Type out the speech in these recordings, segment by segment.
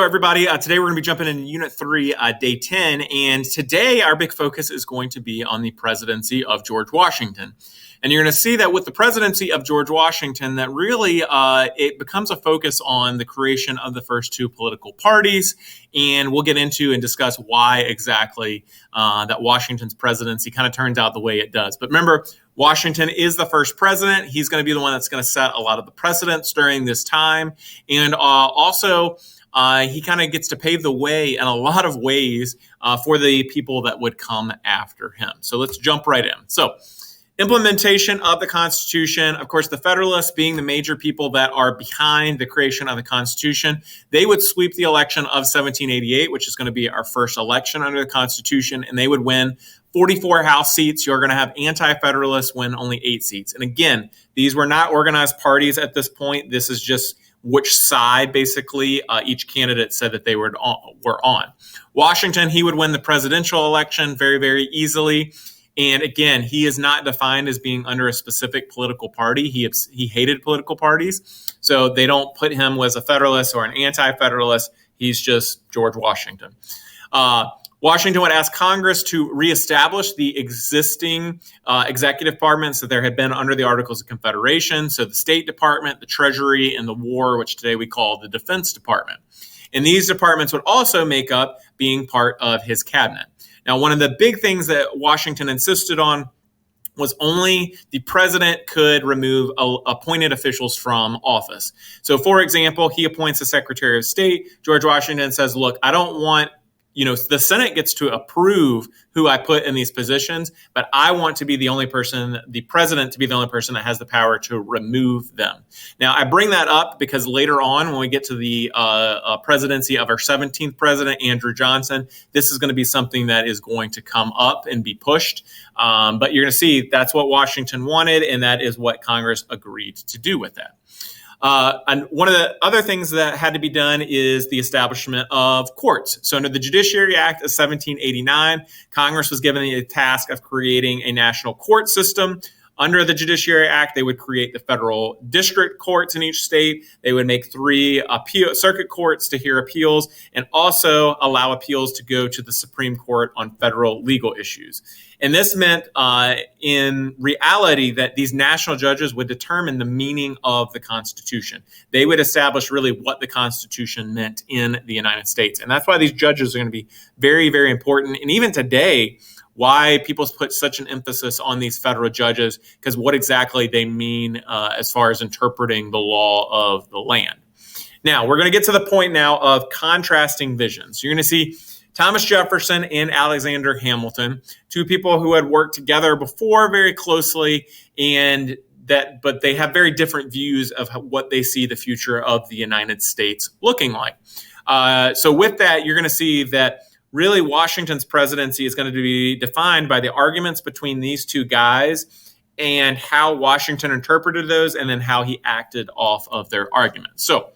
everybody. Today we're going to be jumping into Unit 3, Day 10, and today our big focus is going to be on the presidency of George Washington. And you're going to see that with the presidency of George Washington, that really it becomes a focus on the creation of the first two political parties, and we'll get into and discuss why exactly that Washington's presidency kind of turns out the way it does. But remember, Washington is the first president. He's going to be the one that's going to set a lot of the precedents during this time, and also he kind of gets to pave the way in a lot of ways for the people that would come after him. So let's jump right in. So implementation of the Constitution. Of course, the Federalists being the major people that are behind the creation of the Constitution, they would sweep the election of 1788, which is going to be our first election under the Constitution, and they would win 44 House seats. You're going to have anti-Federalists win only 8 seats. And again, these were not organized parties at this point. This is just which side, basically, each candidate said that they were on. Washington, he would win the presidential election very, very easily. And again, he is not defined as being under a specific political party. He hated political parties. So they don't put him as a Federalist or an anti-Federalist. He's just George Washington. Washington would ask Congress to reestablish the existing executive departments that there had been under the Articles of Confederation. So the State Department, the Treasury, and the War, which today we call the Defense Department. And these departments would also make up being part of his cabinet. Now, one of the big things that Washington insisted on was only the president could remove appointed officials from office. So, for example, he appoints the Secretary of State. George Washington says, look, I don't want, the Senate gets to approve who I put in these positions, but I want to be the president to be the only person that has the power to remove them. Now, I bring that up because later on, when we get to the presidency of our 17th president, Andrew Johnson, this is going to be something that is going to come up and be pushed. But you're going to see that's what Washington wanted, and that is what Congress agreed to do with that. And one of the other things that had to be done is the establishment of courts. So under the Judiciary Act of 1789, Congress was given the task of creating a national court system. Under the Judiciary Act, they would create the federal district courts in each state. They would make 3 circuit courts to hear appeals, and also allow appeals to go to the Supreme Court on federal legal issues. And this meant, in reality, that these national judges would determine the meaning of the Constitution. They would establish really what the Constitution meant in the United States. And that's why these judges are going to be very, very important. And even today, why people put such an emphasis on these federal judges, because what exactly they mean as far as interpreting the law of the land. Now, we're going to get to the point now of contrasting visions. You're going to see Thomas Jefferson and Alexander Hamilton, 2 people who had worked together before very closely, but they have very different views of what they see the future of the United States looking like. So with that, you're going to see that really Washington's presidency is going to be defined by the arguments between these 2 guys and how Washington interpreted those, and then how he acted off of their arguments. So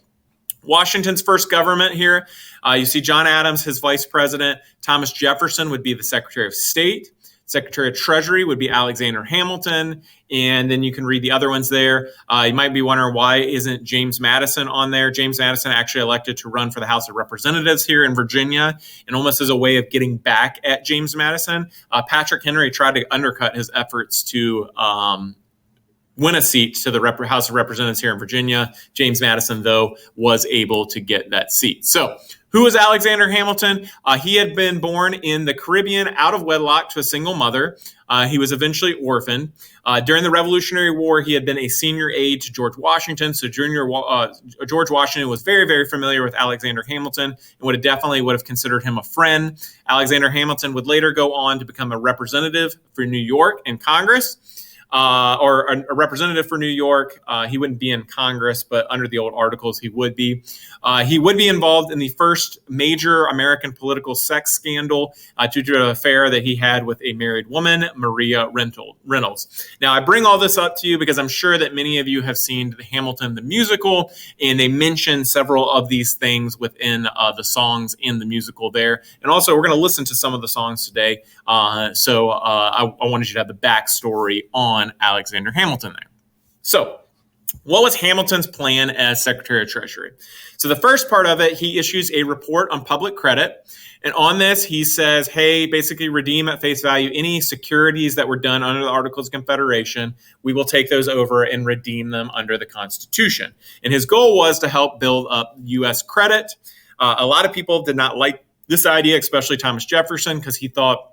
Washington's first government here, you see John Adams, his vice president. Thomas Jefferson would be the Secretary of State. Secretary of Treasury would be Alexander Hamilton. And then you can read the other ones there. You might be wondering, why isn't James Madison on there? James Madison actually elected to run for the House of Representatives here in Virginia. And almost as a way of getting back at James Madison, Patrick Henry tried to undercut his efforts to win a seat to the House of Representatives here in Virginia. James Madison, though, was able to get that seat. So who is Alexander Hamilton? He had been born in the Caribbean out of wedlock to a single mother. He was eventually orphaned. During the Revolutionary War, he had been a senior aide to George Washington. So George Washington was very, very familiar with Alexander Hamilton and would have considered him a friend. Alexander Hamilton would later go on to become a representative for New York in Congress. Or a representative for New York. He wouldn't be in Congress, but under the old articles, he would be. He would be involved in the first major American political sex scandal due to an affair that he had with a married woman, Maria Reynolds. Now, I bring all this up to you because I'm sure that many of you have seen Hamilton the musical, and they mention several of these things within the songs in the musical there. And also, we're going to listen to some of the songs today. So I wanted you to have the backstory on Alexander Hamilton there. So What was Hamilton's plan as Secretary of Treasury? So the first part of it, he issues a report on public credit. And on this, he says, hey, basically redeem at face value any securities that were done under the Articles of Confederation. We will take those over and redeem them under the Constitution. And his goal was to help build up U.S. credit. A lot of people did not like this idea, especially Thomas Jefferson, because he thought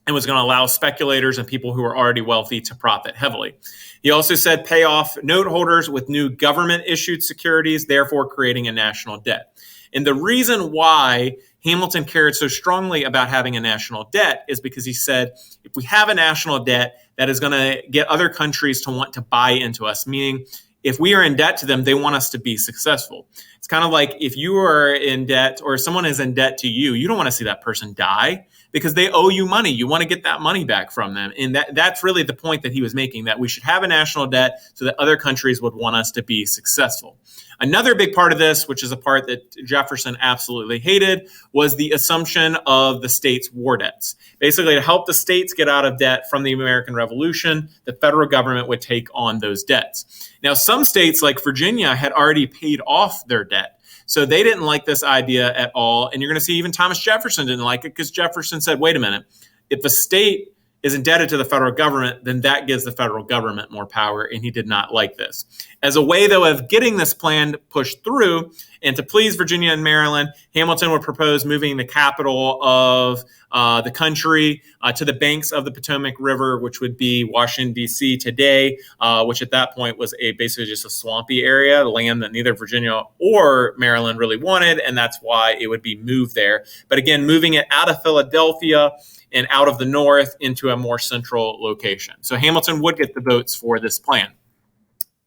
it was going to allow speculators and people who are already wealthy to profit heavily. He also said pay off note holders with new government-issued securities, therefore creating a national debt. And the reason why Hamilton cared so strongly about having a national debt is because he said, if we have a national debt, that is going to get other countries to want to buy into us, meaning if we are in debt to them, they want us to be successful. It's kind of like if you are in debt or someone is in debt to you, you don't want to see that person die because they owe you money. You want to get that money back from them. And that's really the point that he was making, that we should have a national debt so that other countries would want us to be successful. Another big part of this, which is a part that Jefferson absolutely hated, was the assumption of the states' war debts. Basically, to help the states get out of debt from the American Revolution, the federal government would take on those debts. Now, some states like Virginia had already paid off their debt. So they didn't like this idea at all. And you're going to see even Thomas Jefferson didn't like it because Jefferson said, wait a minute, if the state is indebted to the federal government, then that gives the federal government more power, and he did not like this. As a way, though, of getting this plan pushed through, and to please Virginia and Maryland, Hamilton would propose moving the capital of the country to the banks of the Potomac River, which would be Washington, D.C. today, which at that point was basically just a swampy area, land that neither Virginia or Maryland really wanted, and that's why it would be moved there. But again, moving it out of Philadelphia and out of the north into a more central location. So Hamilton would get the votes for this plan.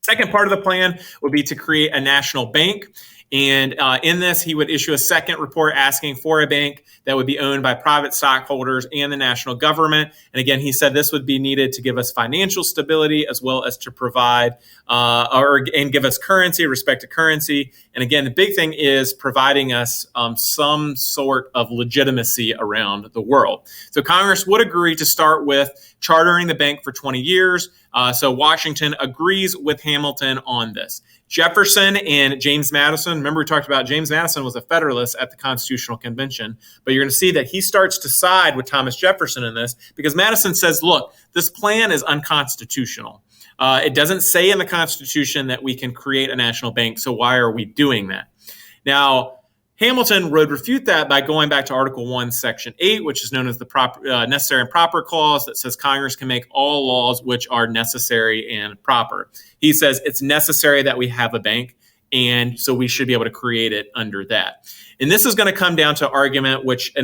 Second part of the plan would be to create a national bank. And in this, he would issue a second report asking for a bank that would be owned by private stockholders and the national government. And again, he said this would be needed to give us financial stability as well as to provide and give us currency, respect to currency. And again, the big thing is providing us some sort of legitimacy around the world. So Congress would agree to start with chartering the bank for 20 years. So Washington agrees with Hamilton on this. Jefferson and James Madison, remember we talked about James Madison was a Federalist at the Constitutional Convention, but you're going to see that he starts to side with Thomas Jefferson in this because Madison says, look, this plan is unconstitutional. It doesn't say in the Constitution that we can create a national bank, so why are we doing that? Now, Hamilton would refute that by going back to Article 1, Section 8, which is known as the necessary and proper clause that says Congress can make all laws which are necessary and proper. He says it's necessary that we have a bank, and so we should be able to create it under that. And this is going to come down to an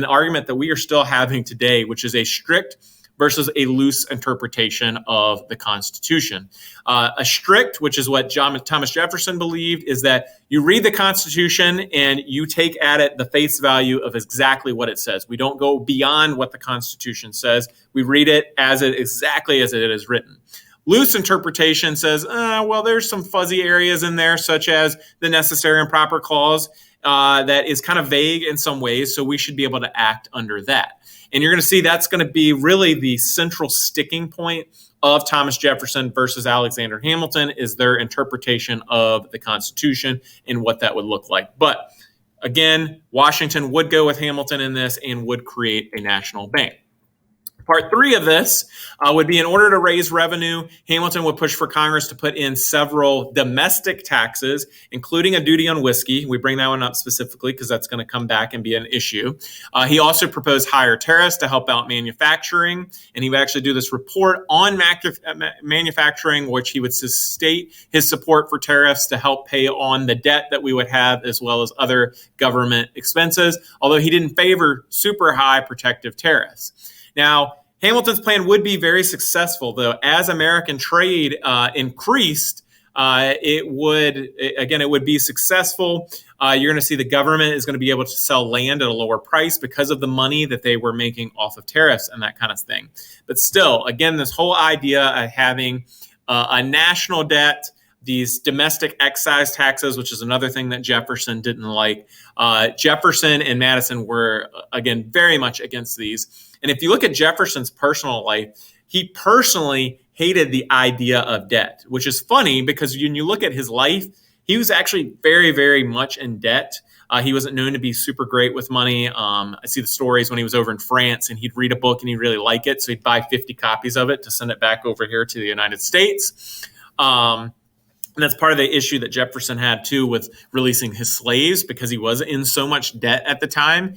argument that we are still having today, which is a strict versus a loose interpretation of the Constitution. A strict, which is what Thomas Jefferson believed, is that you read the Constitution and you take at it the face value of exactly what it says. We don't go beyond what the Constitution says. We read it exactly as it is written. Loose interpretation says, well, there's some fuzzy areas in there, such as the necessary and proper clause that is kind of vague in some ways, so we should be able to act under that. And you're going to see that's going to be really the central sticking point of Thomas Jefferson versus Alexander Hamilton is their interpretation of the Constitution and what that would look like. But again, Washington would go with Hamilton in this and would create a national bank. Part 3 of this would be in order to raise revenue, Hamilton would push for Congress to put in several domestic taxes, including a duty on whiskey. We bring that one up specifically because that's going to come back and be an issue. He also proposed higher tariffs to help out manufacturing, and he would actually do this report on manufacturing, which he would state his support for tariffs to help pay on the debt that we would have as well as other government expenses, although he didn't favor super high protective tariffs. Now, Hamilton's plan would be very successful, though. As American trade increased, it would be successful. You're going to see the government is going to be able to sell land at a lower price because of the money that they were making off of tariffs and that kind of thing. But still, again, this whole idea of having a national debt, these domestic excise taxes, which is another thing that Jefferson didn't like. Jefferson and Madison were, again, very much against these. And if you look at Jefferson's personal life, he personally hated the idea of debt, which is funny because when you look at his life, he was actually very, very much in debt. He wasn't known to be super great with money. I see the stories when he was over in France and he'd read a book and he'd really like it. So he'd buy 50 copies of it to send it back over here to the United States. And that's part of the issue that Jefferson had, too, with releasing his slaves, because he was in so much debt at the time.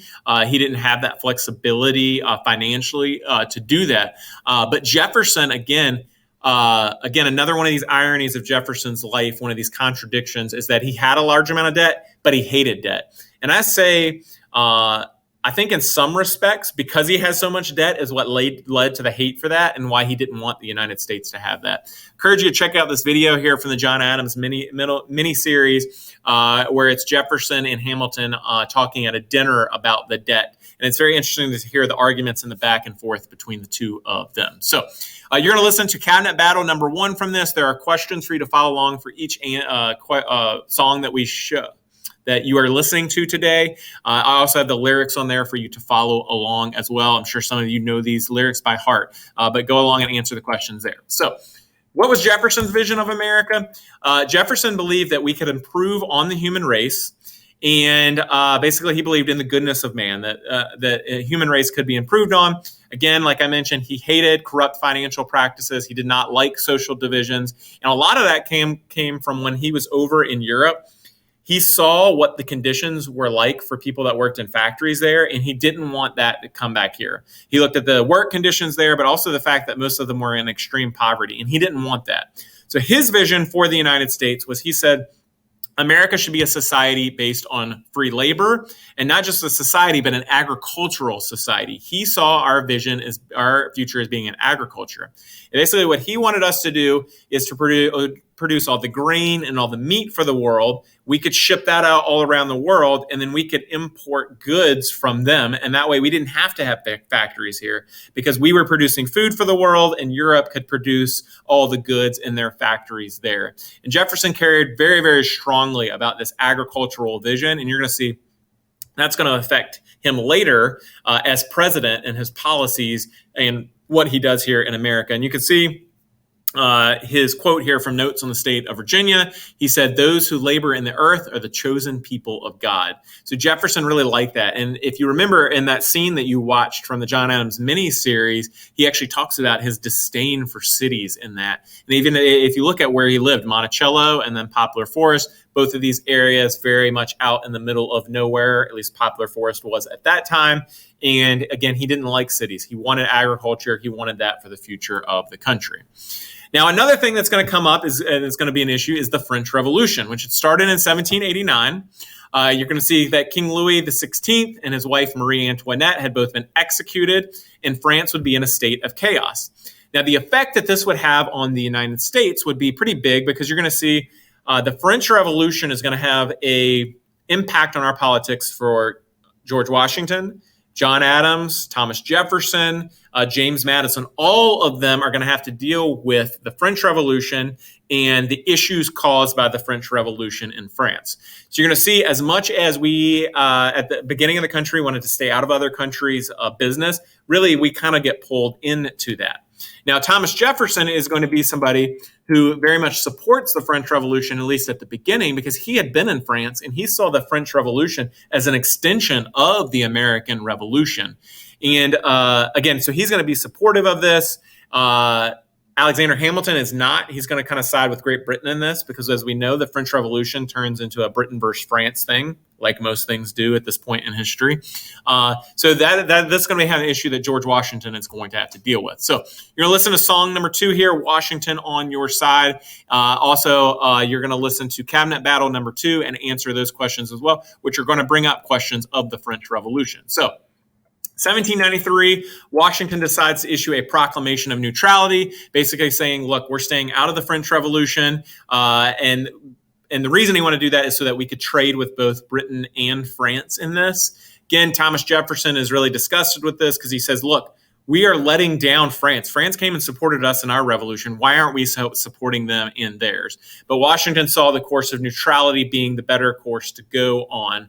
He didn't have that flexibility financially to do that. But Jefferson, again, another one of these ironies of Jefferson's life, one of these contradictions, is that he had a large amount of debt, but he hated debt. And I say, I think in some respects, because he has so much debt is what led to the hate for that and why he didn't want the United States to have that. Encourage you to check out this video here from the John Adams mini series where it's Jefferson and Hamilton talking at a dinner about the debt. And it's very interesting to hear the arguments in the back and forth between the two of them. So you're going to listen to Cabinet Battle number 1 from this. There are questions for you to follow along for each song that we show that you are listening to today. I also have the lyrics on there for you to follow along as well. I'm sure some of you know these lyrics by heart, but go along and answer the questions there. So what was Jefferson's vision of America? Jefferson believed that we could improve on the human race. And basically, he believed in the goodness of man, that the human race could be improved on. Again, like I mentioned, he hated corrupt financial practices. He did not like social divisions. And a lot of that came from when he was over in Europe. He saw what the conditions were like for people that worked in factories there, and he didn't want that to come back here. He looked at the work conditions there, but also the fact that most of them were in extreme poverty, and he didn't want that. So his vision for the United States was, he said, America should be a society based on free labor, and not just a society, but an agricultural society. He saw our vision as our future as being in agriculture. And basically, what he wanted us to do is to produce all the grain and all the meat for the world. We could ship that out all around the world, and then we could import goods from them. And that way we didn't have to have factories here, because we were producing food for the world, and Europe could produce all the goods in their factories there. And Jefferson cared very, very strongly about this agricultural vision. And you're going to see that's going to affect him later as president and his policies and what he does here in America. And you can see his quote here from Notes on the State of Virginia. He said, "Those who labor in the earth are the chosen people of God." So Jefferson really liked that. And if you remember in that scene that you watched from the John Adams mini-series, he actually talks about his disdain for cities in that. And even if you look at where he lived, Monticello and then Poplar Forest, both of these areas very much out in the middle of nowhere, at least Poplar Forest was at that time. And again, he didn't like cities. He wanted agriculture. He wanted that for the future of the country. Now, another thing that's going to come up and it's going to be an issue is the French Revolution, which had started in 1789. You're going to see that King Louis XVI and his wife Marie Antoinette had both been executed, and France would be in a state of chaos. Now, the effect that this would have on the United States would be pretty big, because you're going to see the French Revolution is going to have an impact on our politics for George Washington, John Adams, Thomas Jefferson, James Madison. All of them are going to have to deal with the French Revolution and the issues caused by the French Revolution in France. So you're going to see, as much as we at the beginning of the country wanted to stay out of other countries' business, really we kind of get pulled into that. Now, Thomas Jefferson is going to be somebody who very much supports the French Revolution, at least at the beginning, because he had been in France and he saw the French Revolution as an extension of the American Revolution. And again, so he's going to be supportive of this. Alexander Hamilton is not. He's going to kind of side with Great Britain in this, because as we know, the French Revolution turns into a Britain versus France thing, like most things do at this point in history. So that's going to have an issue that George Washington is going to have to deal with. So you're going to listen to song number 2 here, Washington on Your Side. Also, you're going to listen to Cabinet Battle number 2 and answer those questions as well, which are going to bring up questions of the French Revolution. So 1793, Washington decides to issue a proclamation of neutrality, basically saying, look, we're staying out of the French Revolution. And the reason he wanted to do that is so that we could trade with both Britain and France in this. Again, Thomas Jefferson is really disgusted with this, because he says, look, we are letting down France. France came and supported us in our revolution. Why aren't we supporting them in theirs? But Washington saw the course of neutrality being the better course to go on.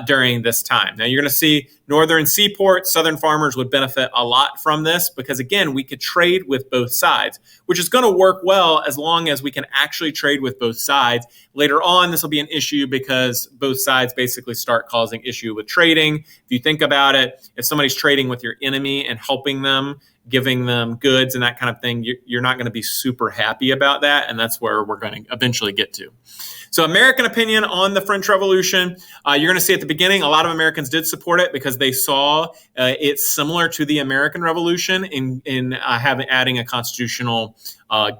during this time. Now, you're going to see northern seaports, southern farmers would benefit a lot from this because, again, we could trade with both sides, which is going to work well as long as we can actually trade with both sides. Later on, this will be an issue because both sides basically start causing issue with trading. If you think about it, if somebody's trading with your enemy and helping them, giving them goods and that kind of thing, you're not going to be super happy about that. And that's where we're going to eventually get to. So American opinion on the French Revolution, you're going to see at the beginning, a lot of Americans did support it because they saw it's similar to the American Revolution in adding a constitutional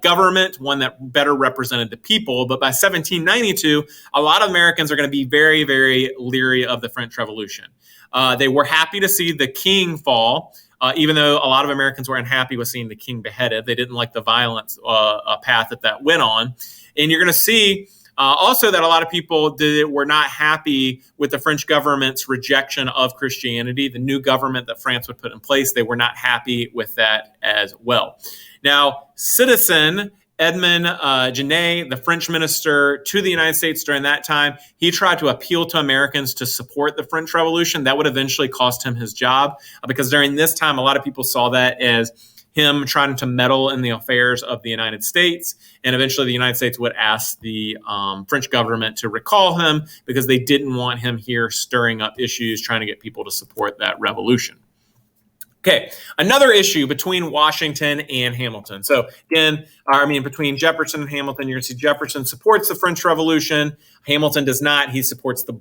government, one that better represented the people. But by 1792, a lot of Americans are going to be very, very leery of the French Revolution. They were happy to see the king fall. Even though a lot of Americans were unhappy with seeing the king beheaded. They didn't like the violent path that went on. And you're going to see also that a lot of people were not happy with the French government's rejection of Christianity. The new government that France would put in place, they were not happy with that as well. Now, citizen Edmond Genet, the French minister to the United States during that time, he tried to appeal to Americans to support the French Revolution. That would eventually cost him his job because during this time, a lot of people saw that as him trying to meddle in the affairs of the United States. And eventually the United States would ask the French government to recall him because they didn't want him here stirring up issues, trying to get people to support that revolution. Okay, another issue between Washington and Hamilton. So again, between Jefferson and Hamilton, you're going to see Jefferson supports the French Revolution. Hamilton does not. He supports the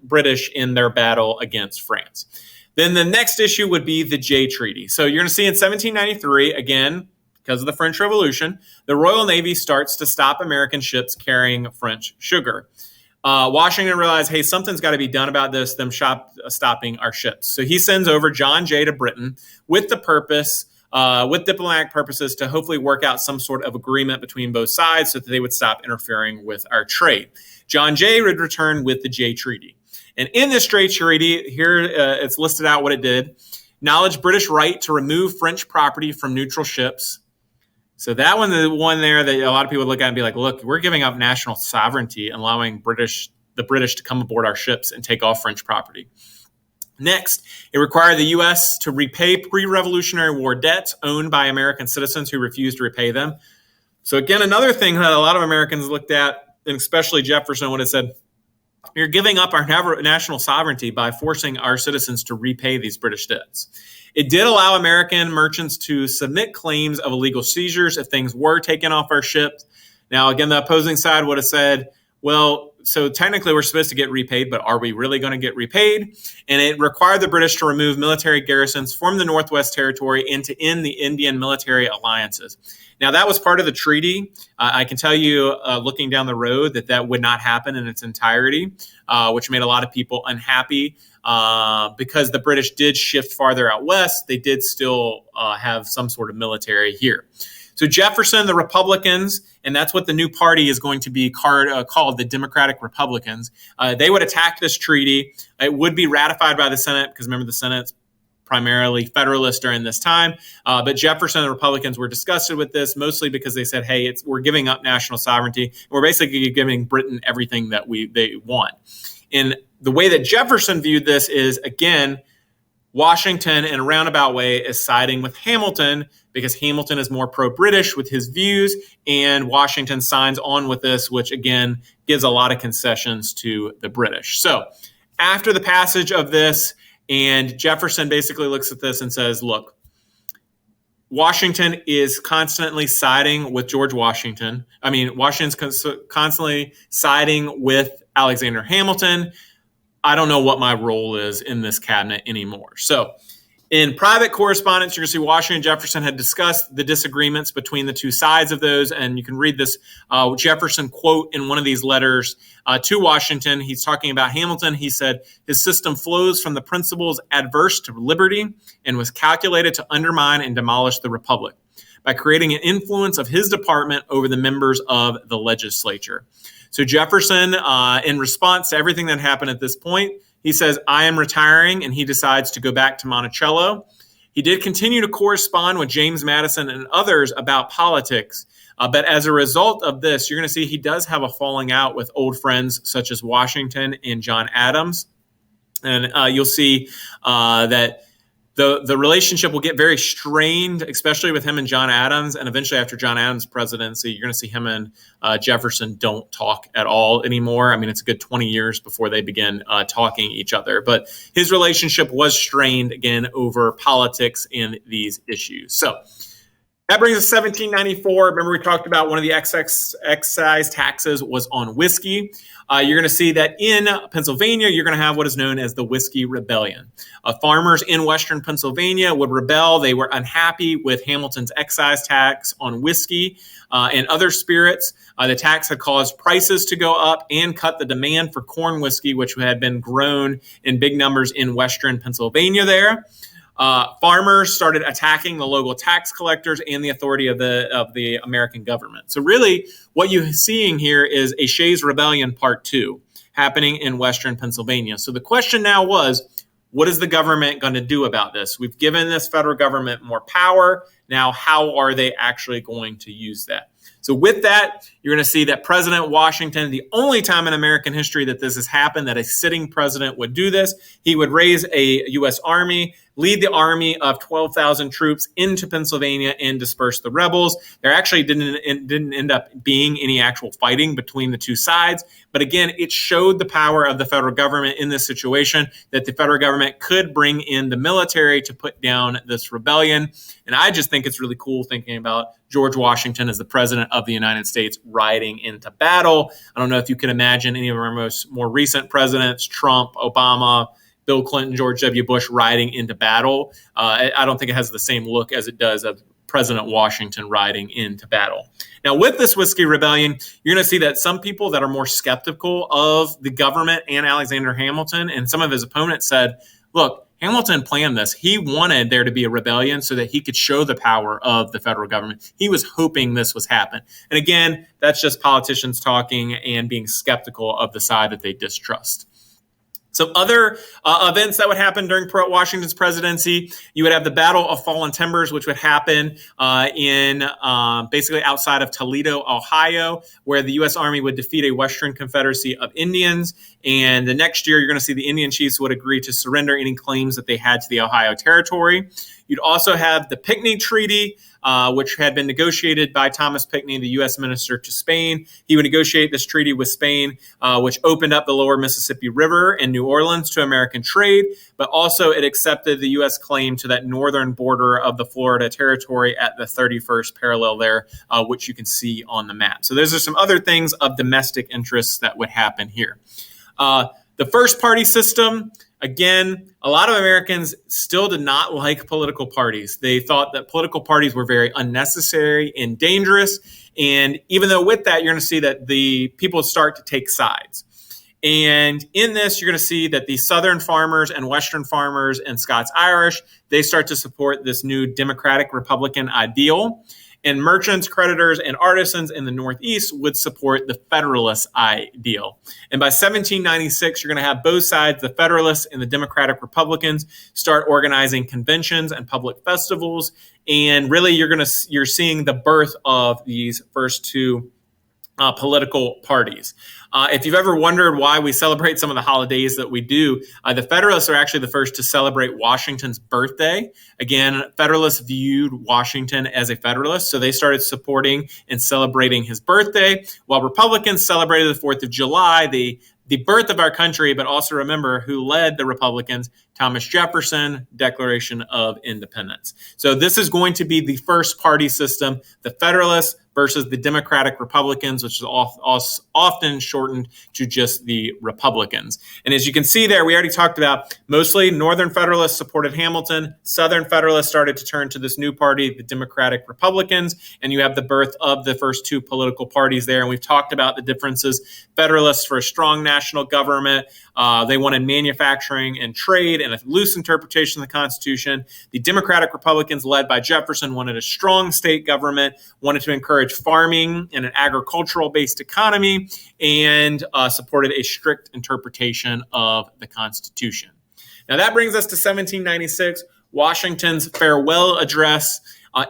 British in their battle against France. Then the next issue would be the Jay Treaty. So you're going to see in 1793, again, because of the French Revolution, the Royal Navy starts to stop American ships carrying French sugar. Washington realized, hey, something's got to be done about this, them stopping our ships. So he sends over John Jay to Britain with the purpose, with diplomatic purposes, to hopefully work out some sort of agreement between both sides so that they would stop interfering with our trade. John Jay would return with the Jay Treaty. And in this Jay Treaty, here it's listed out what it did. Acknowledged British right to remove French property from neutral ships. So that one, the one there that a lot of people would look at and be like, look, we're giving up national sovereignty and allowing the British to come aboard our ships and take off French property. Next, it required the U.S. to repay pre-Revolutionary War debts owned by American citizens who refused to repay them. So again, another thing that a lot of Americans looked at, and especially Jefferson, would have said, you're giving up our national sovereignty by forcing our citizens to repay these British debts. It did allow American merchants to submit claims of illegal seizures if things were taken off our ships. Now, again, the opposing side would have said, well, so technically we're supposed to get repaid, but are we really going to get repaid? And it required the British to remove military garrisons from the Northwest Territory and to end the Indian military alliances. Now, that was part of the treaty. I can tell you, looking down the road, that would not happen in its entirety, which made a lot of people unhappy because the British did shift farther out west. They did still have some sort of military here. So Jefferson, the Republicans, and that's what the new party is going to be called, the Democratic Republicans, they would attack this treaty. It would be ratified by the Senate because remember the Senate's primarily Federalist during this time. But Jefferson and the Republicans were disgusted with this, mostly because they said, hey, we're giving up national sovereignty. We're basically giving Britain everything that they want. And the way that Jefferson viewed this is, again, Washington, in a roundabout way, is siding with Hamilton because Hamilton is more pro-British with his views, and Washington signs on with this, which, again, gives a lot of concessions to the British. So after the passage of this, and Jefferson basically looks at this and says, look, Washington is constantly siding with George Washington. Washington's constantly siding with Alexander Hamilton. I don't know what my role is in this cabinet anymore. So in private correspondence, you're going to see Washington and Jefferson had discussed the disagreements between the two sides of those. And you can read this Jefferson quote in one of these letters to Washington. He's talking about Hamilton. He said, his system flows from the principles adverse to liberty and was calculated to undermine and demolish the republic by creating an influence of his department over the members of the legislature. So Jefferson, in response to everything that happened at this point, he says, I am retiring, and he decides to go back to Monticello. He did continue to correspond with James Madison and others about politics, but as a result of this, you're going to see he does have a falling out with old friends such as Washington and John Adams. And you'll see that the relationship will get very strained, especially with him and John Adams. And eventually, after John Adams' presidency, you're going to see him and Jefferson don't talk at all anymore. I mean, it's a good 20 years before they begin talking each other. But his relationship was strained again over politics and these issues. So that brings us to 1794. Remember, we talked about one of the excise taxes was on whiskey. You're going to see that in Pennsylvania, you're going to have what is known as the Whiskey Rebellion. Farmers in Western Pennsylvania would rebel. They were unhappy with Hamilton's excise tax on whiskey and other spirits. The tax had caused prices to go up and cut the demand for corn whiskey, which had been grown in big numbers in Western Pennsylvania there. Farmers started attacking the local tax collectors and the authority of the American government. So really, what you're seeing here is a Shays Rebellion Part 2 happening in Western Pennsylvania. So the question now was, what is the government going to do about this? We've given this federal government more power. Now, how are they actually going to use that? So with that, you're going to see that President Washington, the only time in American history that this has happened, that a sitting president would do this, he would raise a U.S. Army, lead the army of 12,000 troops into Pennsylvania and disperse the rebels. There actually didn't end up being any actual fighting between the two sides. But again, it showed the power of the federal government in this situation, that the federal government could bring in the military to put down this rebellion. And I just think it's really cool thinking about George Washington as the president of the United States riding into battle. I don't know if you can imagine any of our more recent presidents, Trump, Obama, Bill Clinton, George W. Bush riding into battle. I don't think it has the same look as it does of President Washington riding into battle. Now, with this Whiskey Rebellion, you're going to see that some people that are more skeptical of the government and Alexander Hamilton and some of his opponents said, look, Hamilton planned this. He wanted there to be a rebellion so that he could show the power of the federal government. He was hoping this was happen. And again, that's just politicians talking and being skeptical of the side that they distrust. Some other events that would happen during Washington's presidency, you would have the Battle of Fallen Timbers, which would happen in basically outside of Toledo, Ohio, where the U.S. Army would defeat a Western Confederacy of Indians. And the next year, you're going to see the Indian chiefs would agree to surrender any claims that they had to the Ohio Territory. You'd also have the Pinckney Treaty, which had been negotiated by Thomas Pinckney, the U.S. minister to Spain. He would negotiate this treaty with Spain, which opened up the lower Mississippi River and New Orleans to American trade, but also it accepted the U.S. claim to that northern border of the Florida Territory at the 31st parallel there, which you can see on the map. So those are some other things of domestic interests that would happen here. The first party system, again, a lot of Americans still did not like political parties. They thought that political parties were very unnecessary and dangerous. And even though with that, you're going to see that the people start to take sides. And in this, you're going to see that the Southern farmers and Western farmers and Scots-Irish, they start to support this new Democratic Republican ideal. And merchants, creditors, and artisans in the Northeast would support the Federalist ideal. And by 1796, you're going to have both sides, the Federalists and the Democratic Republicans, start organizing conventions and public festivals. And really, you're seeing the birth of these first two political parties. If you've ever wondered why we celebrate some of the holidays that we do, the Federalists are actually the first to celebrate Washington's birthday. Again, Federalists viewed Washington as a Federalist, so they started supporting and celebrating his birthday, while Republicans celebrated the 4th of July, the birth of our country, but also remember who led the Republicans, Thomas Jefferson, Declaration of Independence. So this is going to be the first party system, the Federalists versus the Democratic Republicans, which is often shortened to just the Republicans. And as you can see there, we already talked about mostly Northern Federalists supported Hamilton. Southern Federalists started to turn to this new party, the Democratic Republicans, and you have the birth of the first two political parties there. And we've talked about the differences. Federalists for a strong national government. They wanted manufacturing and trade and a loose interpretation of the Constitution. The Democratic Republicans, led by Jefferson, wanted a strong state government, wanted to encourage farming and an agricultural-based economy, and supported a strict interpretation of the Constitution. Now that brings us to 1796, Washington's farewell address.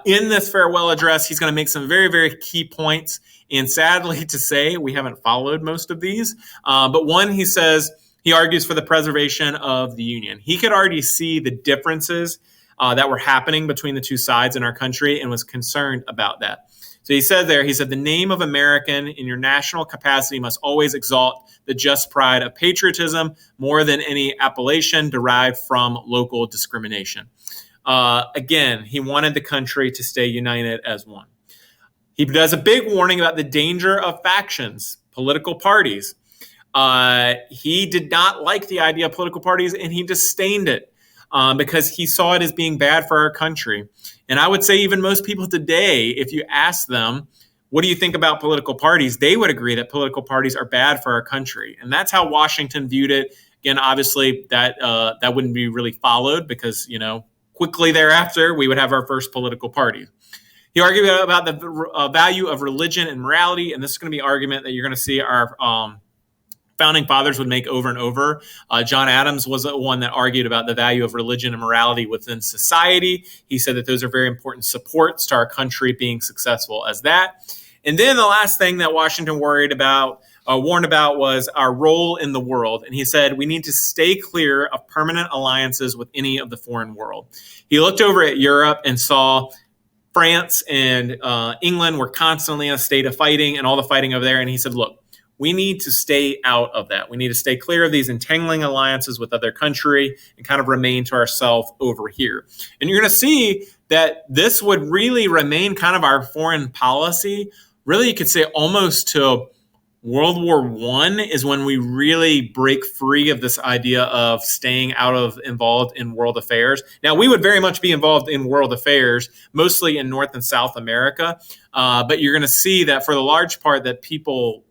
In this farewell address, he's going to make some very, very key points. And sadly to say, we haven't followed most of these. But one, he says, He argues for the preservation of the Union. He could already see the differences that were happening between the two sides in our country and was concerned about that. So he said the name of American in your national capacity must always exalt the just pride of patriotism more than any appellation derived from local discrimination. Again, he wanted the country to stay united as one. He does a big warning about the danger of factions, political parties. He did not like the idea of political parties, and he disdained it because he saw it as being bad for our country. And I would say even most people today, if you ask them, what do you think about political parties? They would agree that political parties are bad for our country. And that's how Washington viewed it. Again, obviously, that wouldn't be really followed because, quickly thereafter, we would have our first political party. He argued about the value of religion and morality, and this is going to be an argument that you're going to see our founding fathers would make over and over. John Adams was the one that argued about the value of religion and morality within society. He said that those are very important supports to our country being successful as that. And then the last thing that Washington warned about was our role in the world. And he said, we need to stay clear of permanent alliances with any of the foreign world. He looked over at Europe and saw France and England were constantly in a state of fighting and all the fighting over there. And he said, look, we need to stay out of that. We need to stay clear of these entangling alliances with other country and kind of remain to ourselves over here. And you're going to see that this would really remain kind of our foreign policy. Really, you could say almost to World War I is when we really break free of this idea of staying involved in world affairs. Now, we would very much be involved in world affairs, mostly in North and South America. But you're going to see that for the large part that people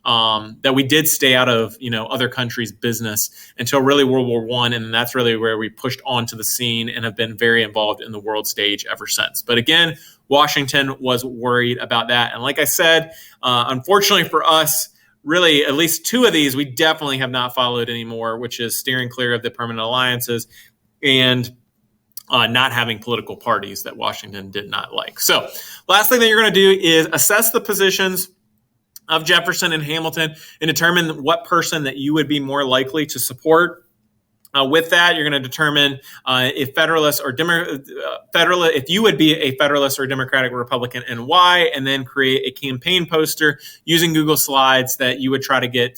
that we did stay out of, other countries' business until really World War I, and that's really where we pushed onto the scene and have been very involved in the world stage ever since. But again, Washington was worried about that. And like I said, unfortunately for us, really at least two of these we definitely have not followed anymore, which is steering clear of the permanent alliances and not having political parties that Washington did not like. So last thing that you're going to do is assess the positions of Jefferson and Hamilton and determine what person that you would be more likely to support. With that, you're going to determine if if you would be a Federalist or a Democratic or Republican and why, and then create a campaign poster using Google Slides that you would try to get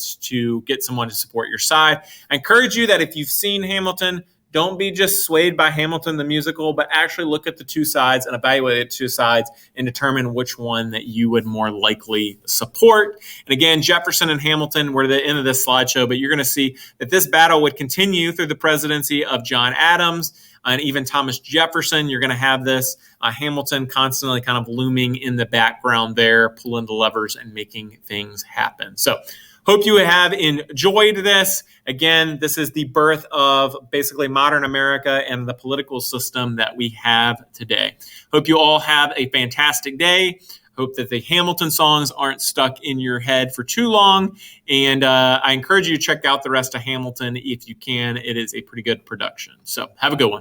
someone to support your side. I encourage you that if you've seen Hamilton, don't be just swayed by Hamilton the musical, but actually look at the two sides and evaluate the two sides and determine which one that you would more likely support. And again, Jefferson and Hamilton were the end of this slideshow, but you're going to see that this battle would continue through the presidency of John Adams and even Thomas Jefferson. You're going to have this Hamilton constantly kind of looming in the background there, pulling the levers and making things happen. So hope you have enjoyed this. Again, this is the birth of basically modern America and the political system that we have today. Hope you all have a fantastic day. Hope that the Hamilton songs aren't stuck in your head for too long. And I encourage you to check out the rest of Hamilton if you can. It is a pretty good production. So have a good one.